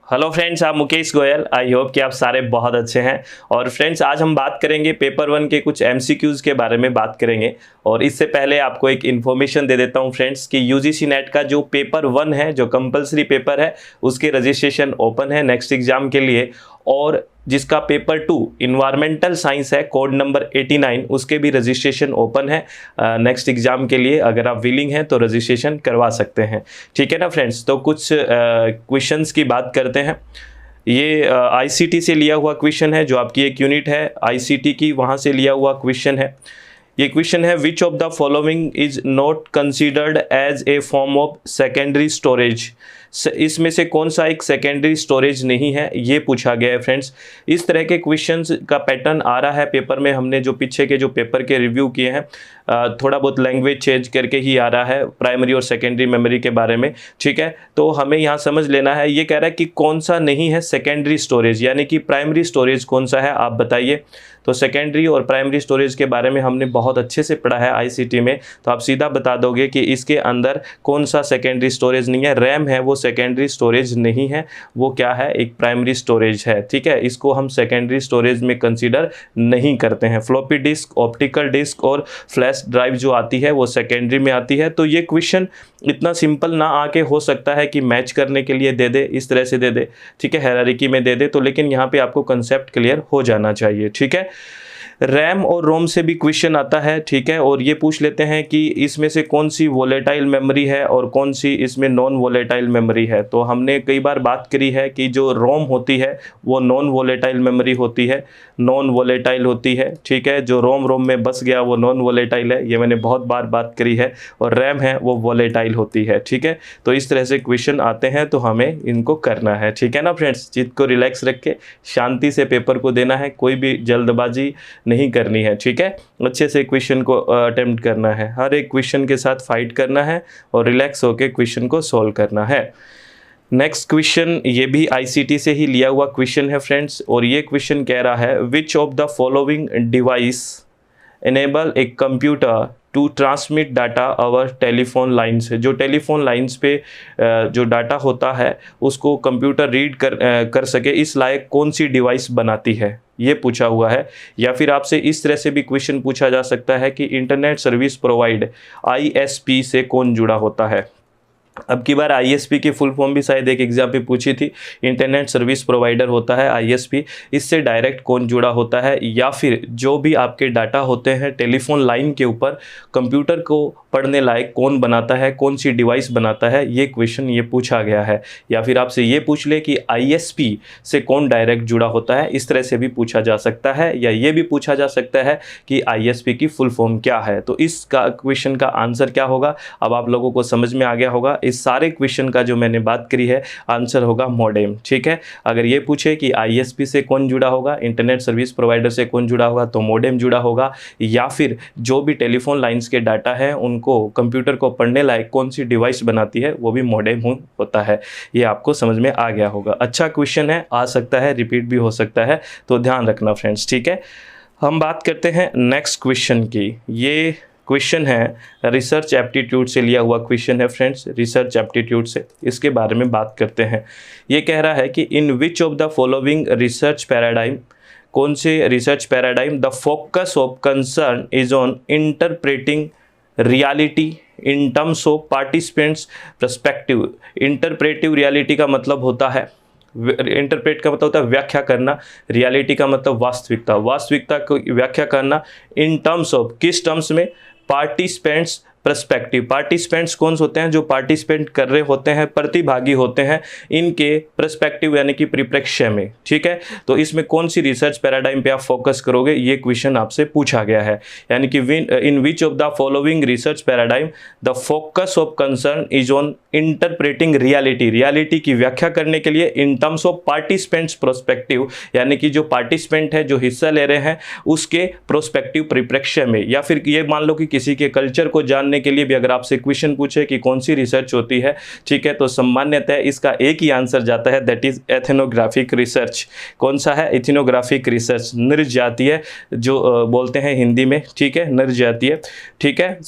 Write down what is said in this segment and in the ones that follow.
Hello friends, आप Mukesh Goyal. I hope कि आप सारे बहुत अच्छे हैं। और फ्रेंड्स, आज हम बात करेंगे पेपर 1 के कुछ एमसीक्यूज़ के बारे में बात करेंगे। और इससे पहले आपको एक इन्फॉर्मेशन दे देता हूं फ्रेंड्स कि यूजीसी नेट का जो पेपर 1 है, जो कंपलसरी पेपर है, उसके रजिस्ट्रेशन ओपन है नेक्स्ट एग्जाम के लिए। और जिसका पेपर 2 इन्वायरमेंटल साइंस है, कोड नंबर 89, उसके भी रजिस्ट्रेशन ओपन है नेक्स्ट एग्जाम के लिए। अगर आप विलिंग हैं तो रजिस्ट्रेशन करवा सकते हैं। ठीक है ना फ्रेंड्स। तो कुछ क्वेश्चंस की बात करते हैं। ये आईसीटी से लिया हुआ क्वेश्चन है, जो आपकी एक यूनिट है आईसीटी की, वहाँ से लिया हुआ क्वेश्चन है। ये क्वेश्चन है, which of the following is not considered as a form of secondary storage. इसमें से कौन सा एक सेकेंडरी स्टोरेज नहीं है, ये पूछा गया है फ्रेंड्स। इस तरह के क्वेश्चंस का पैटर्न आ रहा है पेपर में। हमने जो पीछे के जो पेपर के रिव्यू किए हैं, थोड़ा बहुत लैंग्वेज चेंज करके ही आ रहा है प्राइमरी और सेकेंडरी मेमोरी के बारे में। ठीक है, तो हमें यहाँ समझ लेना है। ये कह रहा है कि कौन सा नहीं है सेकेंडरी स्टोरेज, यानी कि प्राइमरी स्टोरेज कौन सा है, आप बताइए। तो सेकेंडरी और प्राइमरी स्टोरेज के बारे में हमने बहुत अच्छे से पढ़ा है आईसीटी में, तो आप सीधा बता दोगे कि इसके अंदर कौन सा सेकेंडरी स्टोरेज नहीं है। रैम है वो सेकेंडरी स्टोरेज नहीं है, वो क्या है, एक प्राइमरी स्टोरेज है। ठीक है, इसको हम सेकेंडरी स्टोरेज में कंसीडर नहीं करते हैं। फ्लॉपी डिस्क, ऑप्टिकल डिस्क और फ्लैश ड्राइव जो आती है वो सेकेंडरी में आती है। तो ये क्वेश्चन इतना सिंपल ना आके हो सकता है कि मैच करने के लिए दे दे, इस तरह से दे दे, ठीक है, हायरार्की में दे दे, तो लेकिन यहाँ पे आपको कंसेप्ट क्लियर हो जाना चाहिए। ठीक है, रैम और रोम से भी क्वेश्चन आता है। ठीक है, और ये पूछ लेते हैं कि इसमें से कौन सी वोलेटाइल मेमोरी है और कौन सी इसमें नॉन वोलेटाइल मेमोरी है। तो हमने कई बार बात करी है कि जो रोम होती है वो नॉन वोलेटाइल मेमोरी होती है, नॉन वोलेटाइल होती है। ठीक है, जो रोम में बस गया वो नॉन वोलेटाइल है, ये मैंने बहुत बार बात करी है। और रैम है वो वोलेटाइल होती है। ठीक है, तो इस तरह से क्वेश्चन आते हैं, तो हमें इनको करना है। ठीक है ना फ्रेंड्स, चित्त को रिलैक्स रख के शांति से पेपर को देना है, कोई भी जल्दबाजी नहीं करनी है। ठीक है, अच्छे से क्वेश्चन को अटेम्प्ट करना है, हर एक क्वेश्चन के साथ फाइट करना है और रिलैक्स होकर क्वेश्चन को सॉल्व करना है। नेक्स्ट क्वेश्चन, ये भी आईसीटी से ही लिया हुआ क्वेश्चन है फ्रेंड्स। और ये क्वेश्चन कह रहा है, which of the following device enable a computer to transmit data over telephone lines. जो टेलीफोन लाइन्स पे जो डाटा होता है उसको कंप्यूटर रीड कर सके, इस लायक कौन सी डिवाइस बनाती है, ये पूछा हुआ है। या फिर आपसे इस तरह से भी क्वेश्चन पूछा जा सकता है कि इंटरनेट सर्विस प्रोवाइड आईएसपी से कौन जुड़ा होता है। अब की बार आईएसपी की फुल फॉर्म भी शायद एक एग्जाम पे पूछी थी। इंटरनेट सर्विस प्रोवाइडर होता है आईएसपी, इससे डायरेक्ट कौन जुड़ा होता है। या फिर जो भी आपके डाटा होते हैं टेलीफोन लाइन के ऊपर, कंप्यूटर को पढ़ने लायक कौन बनाता है, कौन सी डिवाइस बनाता है, ये क्वेश्चन ये पूछा गया है। या फिर आपसे ये पूछ ले कि आईएसपी से कौन डायरेक्ट जुड़ा होता है, इस तरह से भी पूछा जा सकता है। या ये भी पूछा जा सकता है कि आईएसपी की फुल फॉर्म क्या है। तो इसका क्वेश्चन का आंसर क्या होगा, अब आप लोगों को समझ में आ गया होगा। इस सारे क्वेश्चन का जो मैंने बात करी है, आंसर होगा मॉडेम। ठीक है, अगर ये पूछे कि आईएसपी से कौन जुड़ा होगा, इंटरनेट सर्विस प्रोवाइडर से कौन जुड़ा होगा, तो मॉडेम जुड़ा होगा। या फिर जो भी टेलीफोन लाइंस के डाटा है उनको कंप्यूटर को पढ़ने लायक कौन सी डिवाइस बनाती है, वो भी मॉडेम होता है। ये आपको समझ में आ गया होगा। अच्छा क्वेश्चन है, आ सकता है रिपीट भी हो सकता है, तो ध्यान रखना फ्रेंड्स। ठीक है, हम बात करते हैं नेक्स्ट क्वेश्चन की। ये क्वेश्चन है रिसर्च एप्टीट्यूड से लिया हुआ क्वेश्चन है फ्रेंड्स, रिसर्च एप्टीट्यूड से, इसके बारे में बात करते हैं। ये कह रहा है कि in which of the following research paradigm, कौन से research paradigm the focus of concern is on interpreting reality in terms of participants perspective. Interpretive reality का मतलब होता है, इंटरप्रेट का मतलब होता है व्याख्या करना, रियलिटी का मतलब वास्तविकता, वास्तविकता को व्याख्या करना इन टर्म्स ऑफ, किस टर्म्स में, पार्टिसिपेंट्स पर्सपेक्टिव। पार्टिसिपेंट्स कौन से होते हैं, जो पार्टिसिपेंट कर रहे होते हैं, प्रतिभागी होते हैं, इनके पर्सपेक्टिव यानी कि परिप्रेक्ष्य में। ठीक है, तो इसमें कौन सी रिसर्च पैराडाइम पे आप फोकस करोगे, ये क्वेश्चन आपसे पूछा गया है। यानी कि in which of the following research paradigm the focus of concern is on interpreting reality, reality की व्याख्या करने के लिए in terms of participants prospective, यानी कि जो पार्टिसिपेंट है, जो हिस्सा ले रहे हैं, उसके प्रोस्पेक्टिव परिप्रेक्ष्य में। या फिर ये मान लो कि किसी के कल्चर को जानने के लिए भी अगर आपसे क्वेश्चन पूछे कि कौन सी रिसर्च होती है, ठीक है, तो सामान्यतः इसका एक ही आंसर जाता है, दैट इज एथनोग्राफिक रिसर्च। कौन सा है, एथनोग्राफिक रिसर्च, नृजातीय जो बोलते हैं हिंदी में। ठीक है, नृजातीय। ठीक है,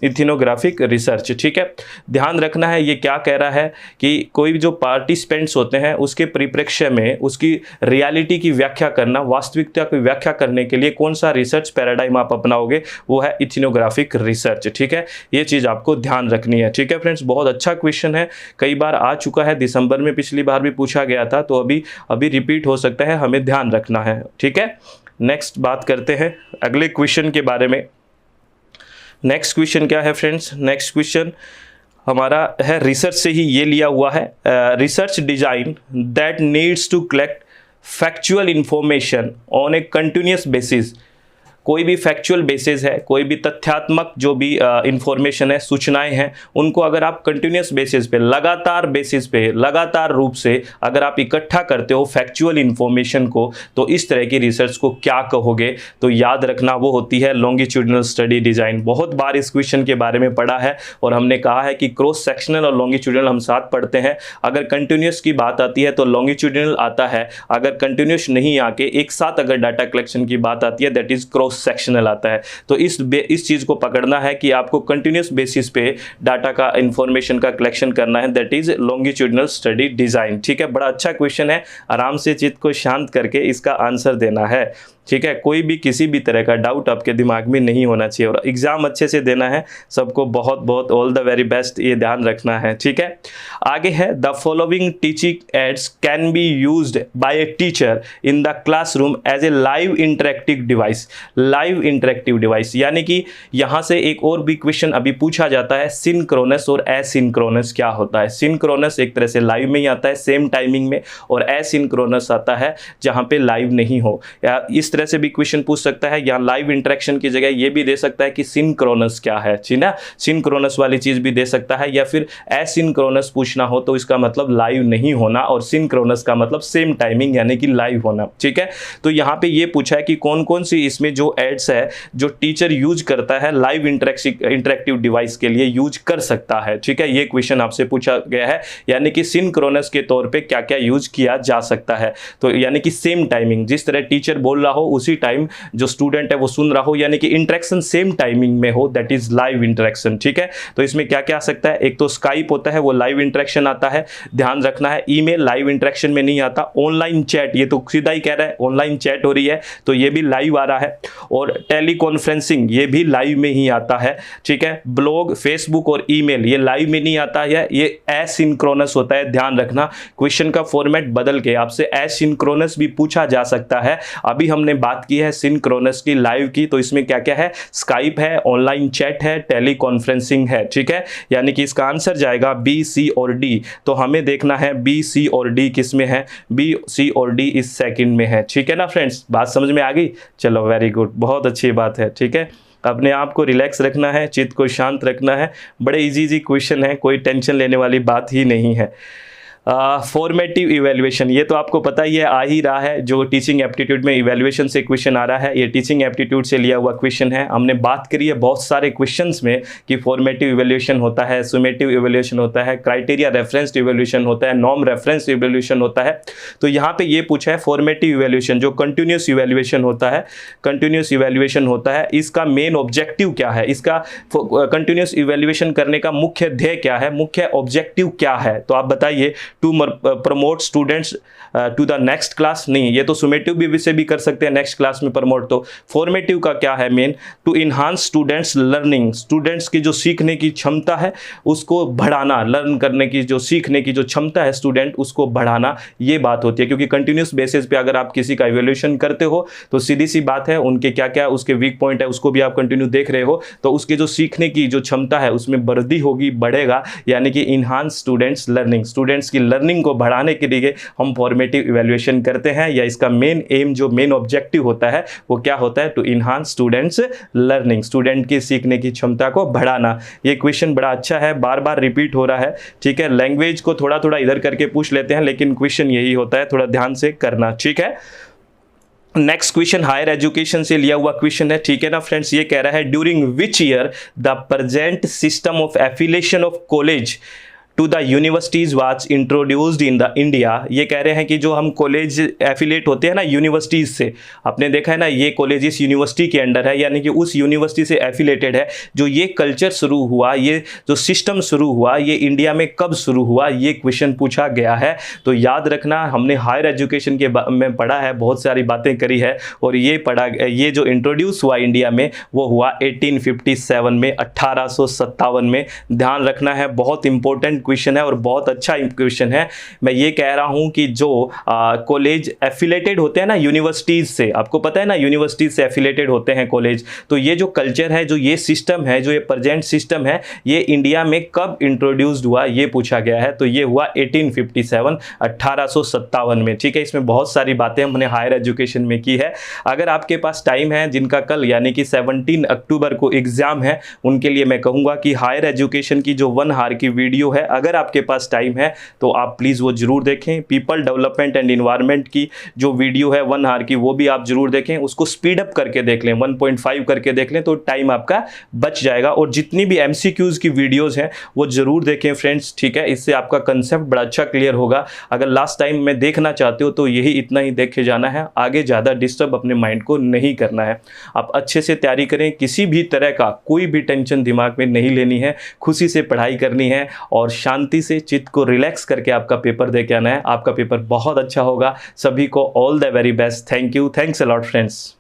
इथिनोग्राफिक रिसर्च। ठीक है, ध्यान रखना है ये क्या कह रहा है कि कोई भी जो पार्टिसिपेंट्स होते हैं उसके परिप्रेक्ष्य में उसकी रियलिटी की व्याख्या करना, वास्तविकता की व्याख्या करने के लिए कौन सा रिसर्च पैराडाइम आप अपनाओगे, वो है इथिनोग्राफिक रिसर्च। ठीक है, ये चीज़ आपको ध्यान रखनी है। ठीक है फ्रेंड्स, बहुत अच्छा क्वेश्चन है, कई बार आ चुका है, दिसंबर में पिछली बार भी पूछा गया था, तो अभी रिपीट हो सकता है, हमें ध्यान रखना है। ठीक है, नेक्स्ट बात करते हैं अगले क्वेश्चन के बारे में। नेक्स्ट क्वेश्चन क्या है फ्रेंड्स, नेक्स्ट क्वेश्चन हमारा है रिसर्च से ही ये लिया हुआ है, research design that needs to collect factual information on a continuous basis. कोई भी फैक्चुअल बेसिस है, कोई भी तथ्यात्मक जो भी इंफॉर्मेशन है, सूचनाएं हैं, उनको अगर आप कंटिन्यूस बेसिस पे, लगातार बेसिस पे, लगातार रूप से अगर आप इकट्ठा करते हो फैक्चुअल इंफॉर्मेशन को, तो इस तरह की रिसर्च को क्या कहोगे? तो याद रखना वो होती है लॉन्गिट्यूडिनल स्टडी डिजाइन। बहुत बार इस क्वेश्चन के बारे में पढ़ा है और हमने कहा है कि क्रॉस सेक्शनल और लॉन्गिट्यूडिनल हम साथ पढ़ते हैं। अगर कंटिन्यूस की बात आती है तो लॉन्गिट्यूडिनल आता है, अगर कंटिन्यूस नहीं आके एक साथ अगर डाटा कलेक्शन की बात आती है दैट इज क्रॉस सेक्शनल आता है। तो इस चीज को पकड़ना है कि आपको कंटिन्यूस बेसिस पे डाटा का इंफॉर्मेशन का कलेक्शन करना है, that is longitudinal study design. ठीक है, बड़ा अच्छा क्वेश्चन है, आराम से चित्त को शांत करके इसका आंसर देना है। ठीक है, कोई भी किसी भी तरह का डाउट आपके दिमाग में नहीं होना चाहिए और एग्जाम अच्छे से देना है। सबको बहुत बहुत ऑल द वेरी बेस्ट, ये ध्यान रखना है। ठीक है, आगे है the following teaching aids can be used by a teacher in the classroom as a live interactive device. Live interactive device यानी कि यहाँ से एक और भी क्वेश्चन अभी पूछा जाता है, सिंक्रोनस और एसिंक्रोनस क्या होता है। सिंक्रोनस एक तरह से लाइव में ही आता है, सेम टाइमिंग में, और एसिंक्रोनस आता है जहाँ पे लाइव नहीं हो। या इस तरह से भी क्वेश्चन पूछ सकता है, यहाँ लाइव इंटरेक्शन की जगह ये भी दे सकता है कि सिंक्रोनस क्या है, ठीक है, सिंक्रोनस वाली चीज भी दे सकता है। या फिर एसिंक्रोनस पूछना हो तो इसका मतलब लाइव नहीं होना, और सिंक्रोनस का मतलब सेम टाइमिंग यानी कि लाइव होना। ठीक है, तो यहाँ पे ये पूछा है कि कौन कौन सी इसमें जो एड्स है जो टीचर यूज करता है लाइव इंटरेक्टिव डिवाइस के लिए यूज कर सकता है। ठीक है, ये क्वेश्चन आपसे पूछा गया है, यानी कि सिंक्रोनस के तौर पे क्या क्या यूज किया जा सकता है। तो यानी कि सेम टाइमिंग, जिस तरह टीचर बोल रहा हो उसी टाइम जो स्टूडेंट है वो सुन रहा हो, यानी कि इंटरेक्शन सेम टाइमिंग में हो, दैट इज लाइव इंटरेक्शन। ठीक है, तो इसमें क्या क्या आ सकता है, एक तो स्काइप होता है, वो लाइव इंटरेक्शन आता है, ध्यान रखना है। ईमेल लाइव इंटरेक्शन में नहीं आता। ऑनलाइन चैट, ये तो सीधा ही कह रहा है ऑनलाइन चैट हो रही है, तो ये भी लाइव आ रहा है। और टेली कॉन्फ्रेंसिंग, ये भी लाइव में ही आता है। ठीक है, ब्लॉग, फेसबुक और ईमेल ये लाइव में नहीं आता है, ये एसिंक्रोनस होता है। ध्यान रखना, क्वेश्चन का फॉर्मेट बदल के आपसे एसिंक्रोनस भी पूछा जा सकता है। अभी हमने बात की है सिंक्रोनस की, लाइव की, तो इसमें क्या क्या है, स्काइप है, ऑनलाइन चैट है, टेली कॉन्फ्रेंसिंग है। ठीक है, यानी कि इसका आंसर जाएगा बी, सी और डी। तो हमें देखना है बी, सी और डी किस में है, बी, सी और डी इस सेकंड में है। ठीक है ना फ्रेंड्स, बात समझ में आ गई? चलो वेरी गुड, बहुत अच्छी बात है। ठीक है, अपने आप को रिलैक्स रखना है, चित्त को शांत रखना है। बड़े इजी क्वेश्चन है, कोई टेंशन लेने वाली बात ही नहीं है। फॉर्मेटिव इवैल्यूएशन, ये तो आपको पता ही है, आ ही रहा है, जो टीचिंग एप्टीट्यूड में इवैल्यूएशन से क्वेश्चन आ रहा है, ये टीचिंग एप्टीट्यूड से लिया हुआ क्वेश्चन है। हमने बात करी है बहुत सारे क्वेश्चंस में कि फॉर्मेटिव इवैल्यूएशन होता है, सुमेटिव इवैल्यूएशन होता है, क्राइटेरिया रेफरेंस्ड इवैल्यूएशन होता है, नॉर्म रेफरेंस इवैल्यूएशन होता है। तो यहाँ पे ये पूछा है फॉर्मेटिव इवैल्यूएशन जो कंटिन्यूस इवैल्यूएशन होता है, कंटिन्यूस इवैल्यूएशन होता है, इसका मेन ऑब्जेक्टिव क्या है, इसका कंटिन्यूस इवैल्यूएशन करने का मुख्य ध्येय क्या है, मुख्य ऑब्जेक्टिव क्या है? तो आप बताइए। To promote students to the next class, नहीं, ये तो सुमेटिव भी से भी कर सकते हैं, नेक्स्ट क्लास में प्रमोट। तो फॉर्मेटिव का क्या है main, to enhance students learning, students की जो सीखने की क्षमता है उसको बढ़ाना, लर्न करने की जो सीखने की जो क्षमता है स्टूडेंट उसको बढ़ाना, ये बात होती है। क्योंकि कंटिन्यूस बेसिस पे अगर आप किसी का इवैल्यूएशन करते हो तो सीधी सी बात है, उनके क्या क्या उसके वीक पॉइंट है उसको भी आप कंटिन्यू देख रहे हो, तो उसकी जो सीखने की जो क्षमता है उसमें वृद्धि होगी, बढ़ेगा, यानी कि इनहांस स्टूडेंट्स लर्निंग, स्टूडेंट्स की लर्निंग को बढ़ाने के लिए हम फॉर्मेटिव इवैल्यूएशन करते हैं, या इसका मेन एम जो मेन ऑब्जेक्टिव होता है वो क्या होता है, to enhance students learning, student की सीखने की क्षमता को बढ़ाना। ये क्वेश्चन बड़ा अच्छा है, बार बार रिपीट हो रहा है। ठीक है, लैंग्वेज को थोड़ा थोड़ा इधर करके पूछ लेते हैं, लेकिन क्वेश्चन यही होता है, थोड़ा ध्यान से करना। ठीक है, नेक्स्ट क्वेश्चन हायर एजुकेशन से लिया हुआ क्वेश्चन है। ठीक है ना फ्रेंड्स, ये कह रहा है during which year the present system of affiliation of college to the universities was introduced in the India. ये कह रहे हैं कि जो हम कॉलेज एफिलेट होते हैं ना यूनिवर्सिटीज़ से, आपने देखा है ना ये कॉलेज इस यूनिवर्सिटी के अंडर है, यानी कि उस यूनिवर्सिटी से एफिलेटेड है। जो ये कल्चर शुरू हुआ, ये जो सिस्टम शुरू हुआ, ये इंडिया में कब शुरू हुआ, ये क्वेश्चन पूछा गया है। तो याद रखना, हमने हायर एजुकेशन के में पढ़ा है, बहुत सारी बातें करी है, और ये जो इंट्रोड्यूस हुआ इंडिया में वो हुआ 1857 में, 1857 में। ध्यान रखना है, बहुत इंपॉर्टेंट क्वेश्चन है और बहुत अच्छा क्वेश्चन है। मैं ये कह रहा हूं कि जो कॉलेज एफिलेटेड होते हैं ना यूनिवर्सिटीज से, आपको पता है ना यूनिवर्सिटीज से एफिलेटेड होते हैं कॉलेज, तो ये जो कल्चर है, जो ये सिस्टम है, जो ये प्रेजेंट सिस्टम है, ये इंडिया में कब इंट्रोड्यूस्ड हुआ ये पूछा गया है। तो ये हुआ 1857, 1857 में। ठीक है, इसमें बहुत सारी बातें हमने हायर एजुकेशन में की है। अगर आपके पास टाइम है, जिनका कल यानी कि 17 अक्टूबर को एग्जाम है, उनके लिए मैं कहूँगा कि हायर एजुकेशन की जो 1 आवर की वीडियो है, अगर आपके पास टाइम है तो आप प्लीज़ वो जरूर देखें। पीपल डेवलपमेंट एंड इन्वायरमेंट की जो वीडियो है 1 आवर की, वो भी आप जरूर देखें। उसको स्पीड अप करके देख लें, 1.5 करके देख लें, तो टाइम आपका बच जाएगा। और जितनी भी MCQs की वीडियोस हैं वो जरूर देखें फ्रेंड्स। ठीक है, इससे आपका कंसेप्ट बड़ा अच्छा क्लियर होगा। अगर लास्ट टाइम में देखना चाहते हो तो यही इतना ही देखे जाना है, आगे ज़्यादा डिस्टर्ब अपने माइंड को नहीं करना है। आप अच्छे से तैयारी करें, किसी भी तरह का कोई भी टेंशन दिमाग में नहीं लेनी है, खुशी से पढ़ाई करनी है और शांति से चित्त को रिलैक्स करके आपका पेपर दे के आना है। आपका पेपर बहुत अच्छा होगा। सभी को all the very best. Thank you, thanks a lot friends.